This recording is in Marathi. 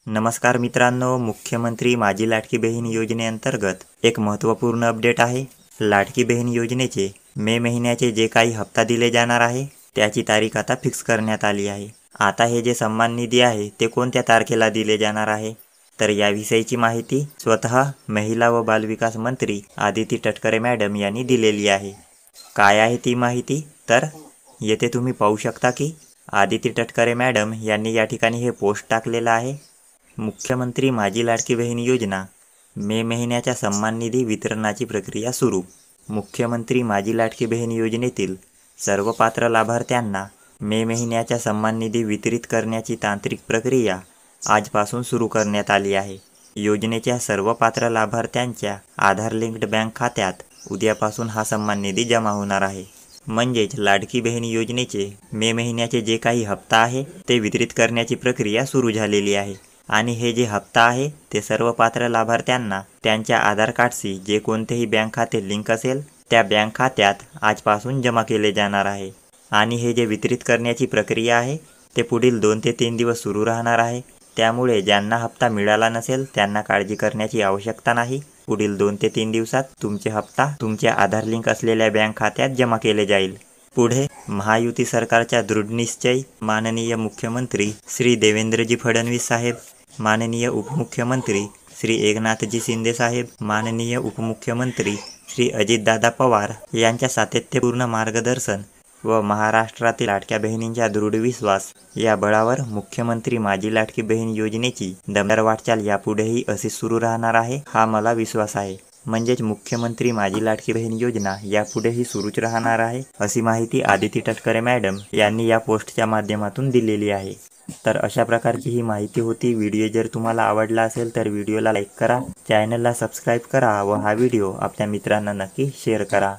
नमस्कार मित्रांनो, मुख्यमंत्री माझी लाडकी बहीण योजनेअंतर्गत एक महत्त्वपूर्ण अपडेट आहे। लाडकी बहीण योजनेचे मे महिन्याचे जे काही हप्ता दिले जाणार आहे त्याची तारीख आता फिक्स करण्यात आली आहे। आता हे जे सन्मान निधी आहे ते कोणत्या तारखेला दिले जाणार आहे तर याविषयीची माहिती स्वतः महिला व बालविकास मंत्री आदिती तटकरे मॅडम यांनी दिलेली आहे। काय आहे ती माहिती तर येथे तुम्ही पाहू शकता की आदिती तटकरे मॅडम यांनी या ठिकाणी हे पोस्ट टाकलेलं आहे। मुख्यमंत्री माझी लाडकी बहीण योजना मे महिन्याच्या सन्मान निधी वितरणाची प्रक्रिया सुरू। मुख्यमंत्री माझी लाडकी बहीण योजनेतील सर्व पात्र लाभार्थ्यांना मे महिन्याच्या सन्मान निधी वितरित करण्याची तांत्रिक प्रक्रिया आजपासून सुरू करण्यात आली आहे। योजनेच्या सर्व पात्र लाभार्थ्यांच्या आधार लिंक्ड बँक खात्यात उद्यापासून हा सन्मान निधी जमा होणार आहे। म्हणजेच लाडकी बहीण योजनेचे मे महिन्याचे जे काही हप्ता आहे ते वितरित करण्याची प्रक्रिया सुरू झालेली आहे आणि हे जे हप्ता आहे ते सर्व पात्र लाभार्थ्यांना त्यांच्या आधार कार्डशी जे कोणतेही बँक खाते लिंक असेल त्या बँक खात्यात आजपासून जमा केले जाणार आहे आणि हे जे वितरित करण्याची प्रक्रिया आहे ते पुढील 2 ते 3 दिवस सुरू राहणार आहे। त्यामुळे ज्यांना हप्ता मिळाला नसेल त्यांना काळजी करण्याची आवश्यकता नाही। पुढील 2 ते 3 दिवसात तुमचे हप्ता तुमच्या आधार लिंक असलेल्या बँक खात्यात जमा केले जाईल। पुढे महायुती सरकारच्या दृढनिश्चय माननीय मुख्यमंत्री श्री देवेंद्रजी फडणवीस साहेब, माननीय उपमुख्यमंत्री श्री एकनाथजी शिंदे साहेब, माननीय उपमुख्यमंत्री श्री अजितदादा पवार यांच्या सातत्यपूर्ण मार्गदर्शन व महाराष्ट्रातील लाडक्या बहिणींच्या दृढ विश्वास या बळावर मुख्यमंत्री माझी लाडकी बहीण योजनेची दमदार वाटचाल यापुढेही अशी सुरू राहणार आहे हा मला विश्वास आहे। म्हणजेच मुख्यमंत्री माझी लाडकी बहीण योजना यापुढेही सुरूच राहणार आहे अशी माहिती आदिती तटकरे मॅडम यांनी या पोस्टच्या माध्यमातून दिलेली आहे। तर अशा प्रकारची ही माहिती होती। व्हिडिओ जर तुम्हाला आवडला असेल तर व्हिडिओला लाईक करा, चॅनलला सबस्क्राईब करा व हा व्हिडिओ आपल्या मित्रांना नक्की शेअर करा।